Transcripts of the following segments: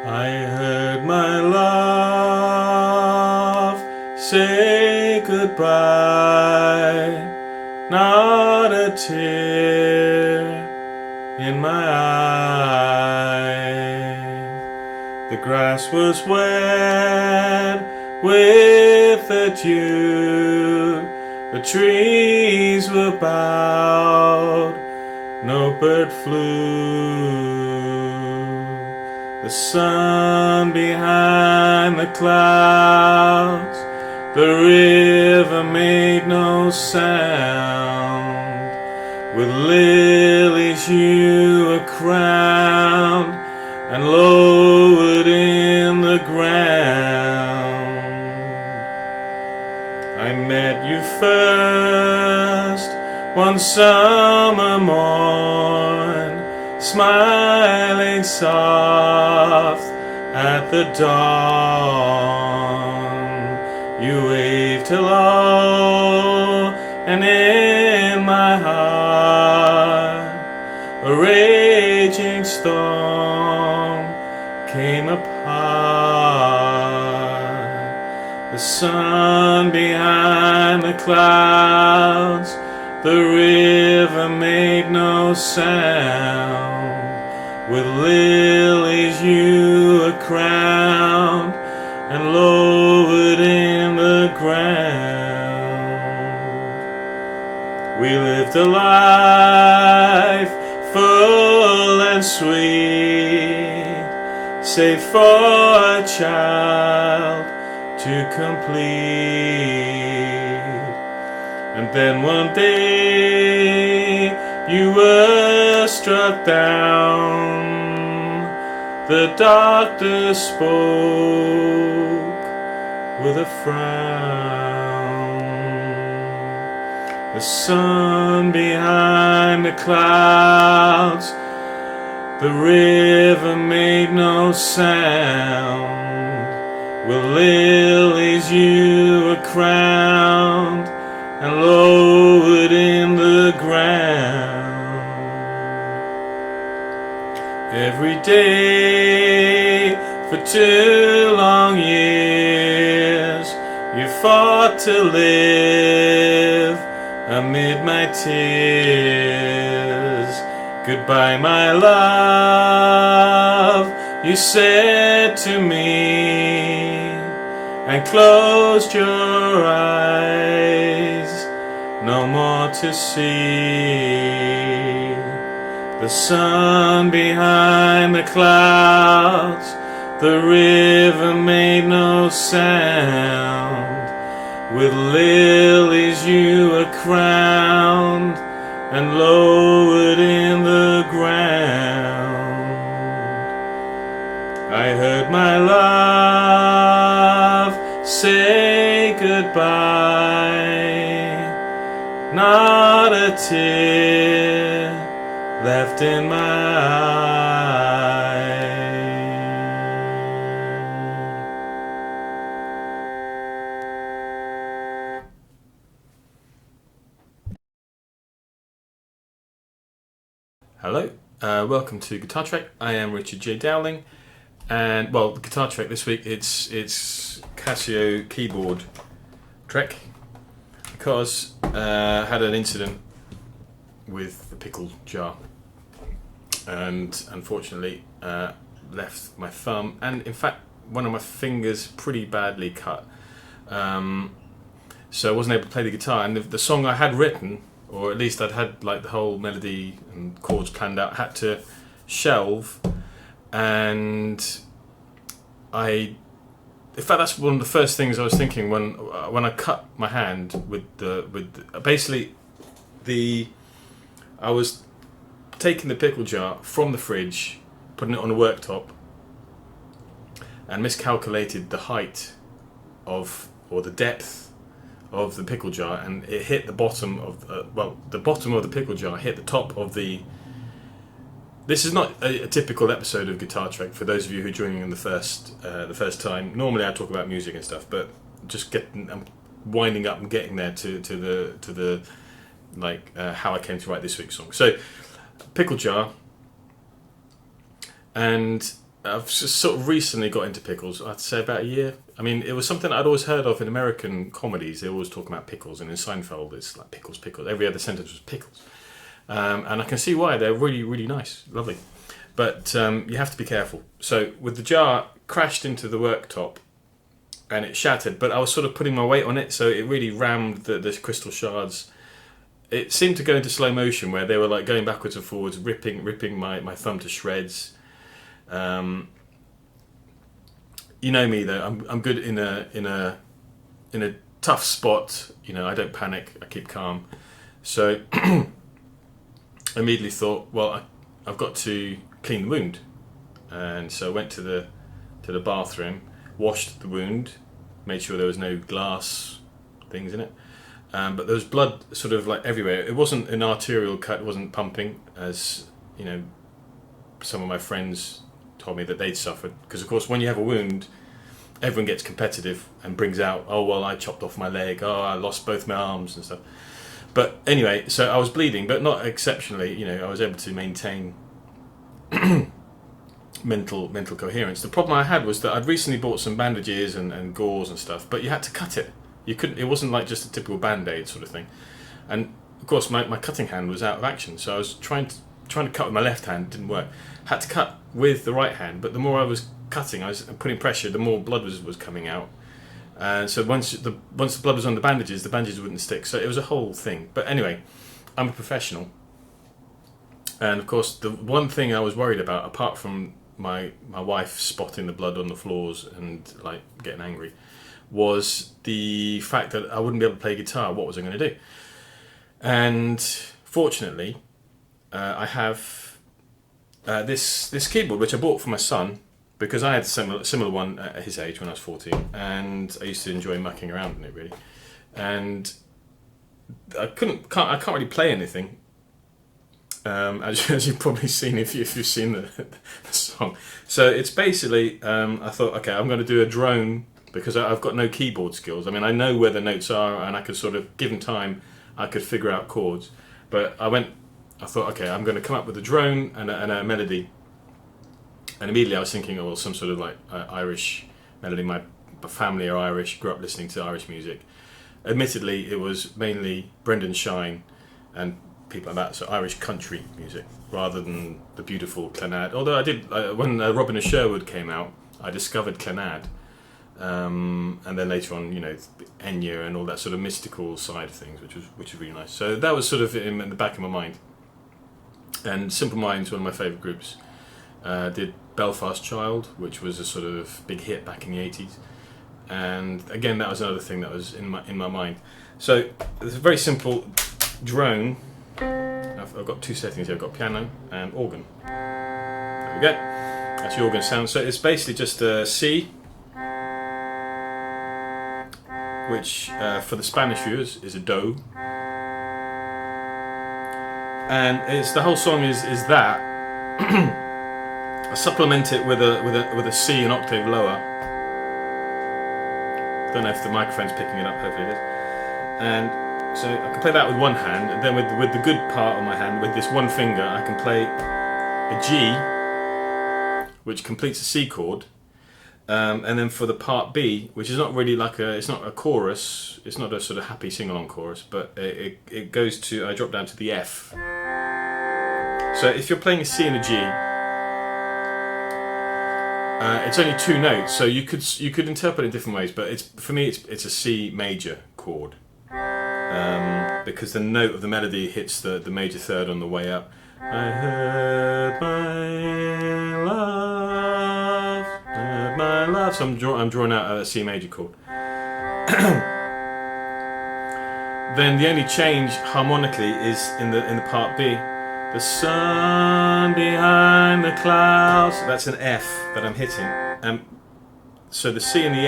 I heard my love say goodbye, not a tear in my eye. The grass was wet with the dew, the trees were bowed, no bird flew. The sun behind the clouds, the river made no sound. With lilies you were crowned and lowered in the ground. I met you first one summer morn, smiling soft at the dawn. You waved hello, and in my heart a raging storm came apart. The sun behind the clouds, the river made no sound. With lilies you were crowned and lowered in the ground. We lived a life full and sweet, save for a child to complete. And then one day you were struck down. The doctor spoke with a frown. The sun behind the clouds, the river made no sound. With lilies you were crowned and lowered in the ground. Every day for 2 long years you fought to live amid my tears. Goodbye, my love, you said to me, and closed your eyes, no more to see. The sun behind the clouds, the river made no sound. With lilies you were crowned and lowered in the ground. I heard my love say goodbye, not a tear left in my eye. Hello, welcome to Guitar Trek. I am Richard J. Dowling, and well, the Guitar Trek this week it's Casio keyboard Trek, because I had an incident with the pickle jar, and unfortunately left my thumb and in fact one of my fingers pretty badly cut, so I wasn't able to play the guitar, and the song I had written, or at least I'd had like the whole melody and chords planned out, had to shelve. And in fact that's one of the first things I was thinking when I cut my hand with basically I was taking the pickle jar from the fridge, putting it on a worktop, and miscalculated the height of, or the depth of the pickle jar, and it hit the bottom of the bottom of the pickle jar hit the top of the. This is not a typical episode of Guitar Trek for those of you who are joining in the first time. Normally I talk about music and stuff, but I'm winding up and getting there to the how I came to write this week's song. So pickle jar, and I've just sort of recently got into pickles. I'd say about a year. I mean, it was something I'd always heard of in American comedies. They always talk about pickles, and in Seinfeld, it's like pickles, pickles. Every other sentence was pickles, and I can see why. They're really, really nice, lovely. But you have to be careful. So with the jar, crashed into the worktop, and it shattered. But I was sort of putting my weight on it, so it really rammed the crystal shards. It seemed to go into slow motion, where they were like going backwards and forwards, ripping my thumb to shreds. You know me though. I'm good in a tough spot. You know, I don't panic. I keep calm. So I immediately thought, well, I've got to clean the wound, and so I went to the bathroom, washed the wound, made sure there was no glass things in it. But there was blood sort of like everywhere. It wasn't an arterial cut. It wasn't pumping, as you know. Some of my friends told me that they'd suffered, because of course when you have a wound, everyone gets competitive and brings out, oh well, I chopped off my leg, oh I lost both my arms and stuff. But anyway, so I was bleeding, but not exceptionally. You know, I was able to maintain mental coherence. The problem I had was that I'd recently bought some bandages and gauze and stuff, but you had to cut it. You couldn't. It wasn't like just a typical band-aid sort of thing. And of course my cutting hand was out of action, so I was trying to cut with my left hand. It didn't work. Had to cut with the right hand, but the more I was cutting, I was putting pressure, the more blood was coming out. So once the blood was on the bandages wouldn't stick. So it was a whole thing. But anyway, I'm a professional, and of course the one thing I was worried about, apart from my wife spotting the blood on the floors and like getting angry, was the fact that I wouldn't be able to play guitar. What was I going to do? And fortunately, I have this keyboard which I bought for my son, because I had a similar one at his age when I was 14, and I used to enjoy mucking around in it really. And I can't really play anything, as you've probably seen if you've seen the song. So it's basically I thought, okay, I'm going to do a drone, because I've got no keyboard skills. I mean, I know where the notes are, and I could sort of, given time, I could figure out chords. But I thought, okay, I'm going to come up with a drone and a melody. And immediately I was thinking, oh, well, some sort of like Irish melody. My family are Irish, grew up listening to Irish music. Admittedly, it was mainly Brendan Shine and people like that, so Irish country music, rather than the beautiful Clannad. Although I did, when Robin of Sherwood came out, I discovered Clannad. And then later on, you know, Enya and all that sort of mystical side of things, which was really nice. So that was sort of in the back of my mind. And Simple Minds, one of my favourite groups, did Belfast Child, which was a sort of big hit back in the 80s. And again, that was another thing that was in my mind. So it's a very simple drone. I've got two settings here. I've got piano and organ. There we go. That's the organ sound. So it's basically just a C, which for the Spanish viewers is a do. And the whole song is that. I supplement it with a C an octave lower. Don't know if the microphone's picking it up. Hopefully it is. And so I can play that with one hand, and then with the good part of my hand, with this one finger, I can play a G, which completes a C chord. And then for the part B, which is not really it's not a chorus, it's not a sort of happy sing-along chorus, but it goes to, I drop down to the F. So if you're playing a C and a G, it's only two notes, so you could interpret it in different ways, but for me it's a C major chord, because the note of the melody hits the major third on the way up. I heard my love, heard my love. So I'm drawing out a C major chord. Then the only change harmonically is in the part B. The sun behind the clouds. That's an F that I'm hitting. So the C and the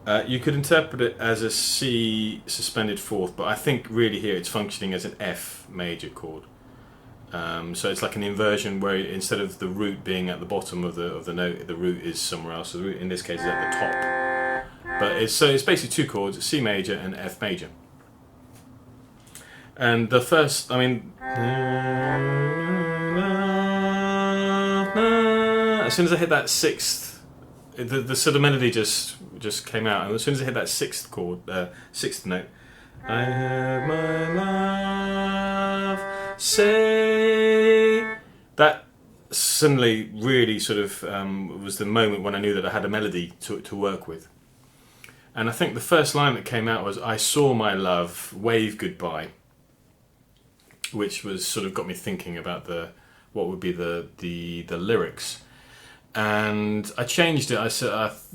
F, you could interpret it as a C suspended fourth, but I think really here it's functioning as an F major chord. So it's like an inversion where instead of the root being at the bottom of the note, the root is somewhere else. So the root in this case is at the top. But it's basically two chords: C major and F major. And the first, I mean, as soon as I hit that sixth, the sort of melody just came out, and as soon as I hit that sixth chord, sixth note, I heard my love say, that suddenly really sort of was the moment when I knew that I had a melody to work with. And I think the first line that came out was, I saw my love wave goodbye, which was sort of got me thinking about what would be the lyrics. And I changed it. I said,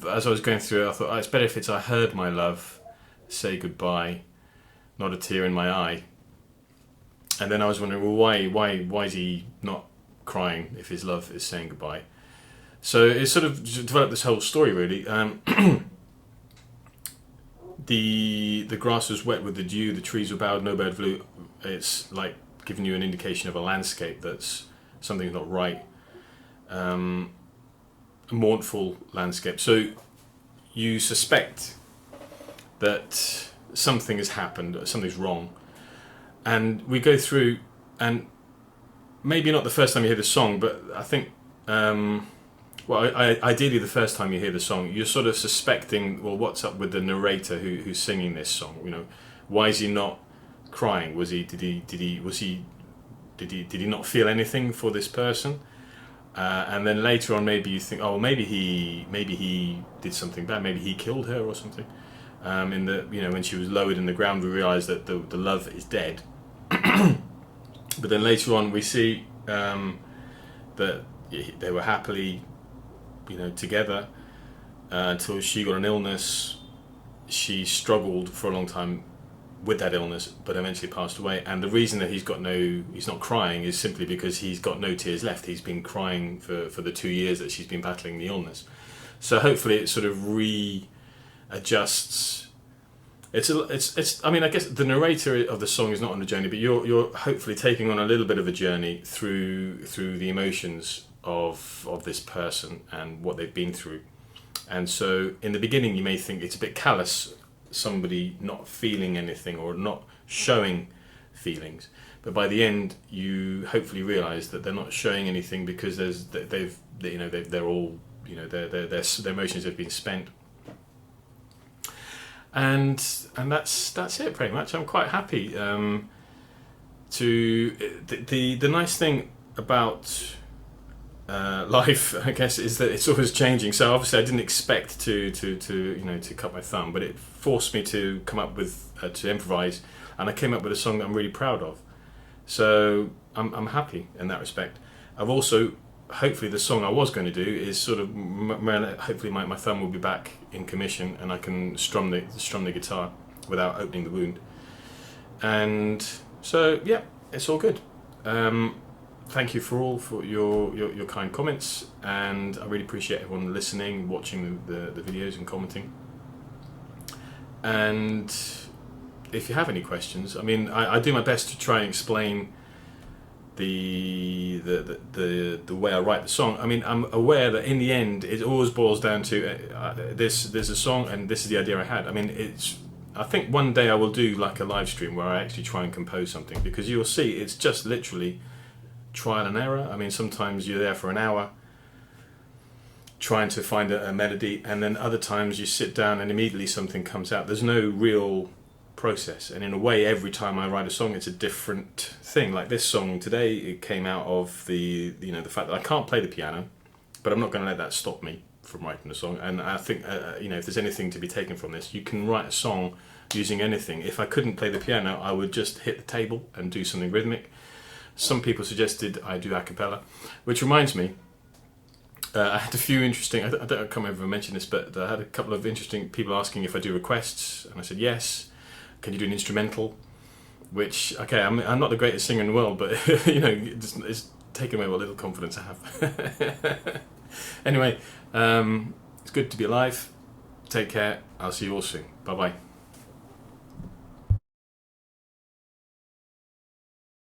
as I was going through it, I thought, oh, it's better if it's I heard my love say goodbye, not a tear in my eye. And then I was wondering, well, why is he not crying if his love is saying goodbye? So it sort of developed this whole story, really. The grass was wet with the dew, the trees were bowed, no bird flew. It's like giving you an indication of a landscape that's something's not right. A mournful landscape. So you suspect that something has happened, something's wrong. And we go through, and maybe not the first time you hear the song, but I think, ideally the first time you hear the song, you're sort of suspecting, well, what's up with the narrator who's singing this song? You know, why is he not crying? Did he not feel anything for this person? And then later on, maybe you think, oh, maybe he did something bad. Maybe he killed her or something. When she was lowered in the ground, we realise that the love is dead. But then later on, we see that they were happily, together until she got an illness. She struggled for a long time with that illness, but eventually passed away. And the reason that he's not crying is simply because he's got no tears left. He's been crying for the 2 years that she's been battling the illness. So hopefully it sort of readjusts. I mean, I guess the narrator of the song is not on a journey, but you're hopefully taking on a little bit of a journey through the emotions of this person and what they've been through. And so in the beginning you may think it's a bit callous, somebody not feeling anything or not showing feelings, but by the end you hopefully realise that they're not showing anything because they're all, their emotions have been spent. And that's it pretty much. I'm quite happy. The nice thing about life, I guess, is that it's always changing. So obviously I didn't expect to cut my thumb, but it forced me to come up with to improvise, and I came up with a song that I'm really proud of. So I'm happy in that respect. I've also, hopefully the song I was going to do is sort of, hopefully my thumb will be back in commission and I can strum the guitar without opening the wound. And so yeah, it's all good. Thank you for your kind comments, and I really appreciate everyone listening, watching the videos and commenting. And if you have any questions, I mean, I do my best to try and explain the way I write the song. I mean, I'm aware that in the end it always boils down to there's a song and this is the idea I had. I mean, I think one day I will do like a live stream where I actually try and compose something, because you'll see it's just literally trial and error. I mean, sometimes you're there for an hour trying to find a melody, and then other times you sit down and immediately something comes out. There's no real process, and in a way every time I write a song it's a different thing. Like this song today, it came out of the fact that I can't play the piano, but I'm not going to let that stop me from writing a song. And I think if there's anything to be taken from this, you can write a song using anything. If I couldn't play the piano, I would just hit the table and do something rhythmic. Some people suggested I do a cappella, which reminds me, I had a few interesting, I can't remember if I mentioned this, but I had a couple of interesting people asking if I do requests, and I said yes. Can you do an instrumental? Which, okay, I'm not the greatest singer in the world, but it's taken away what little confidence I have. Anyway, it's good to be alive. Take care. I'll see you all soon. Bye bye.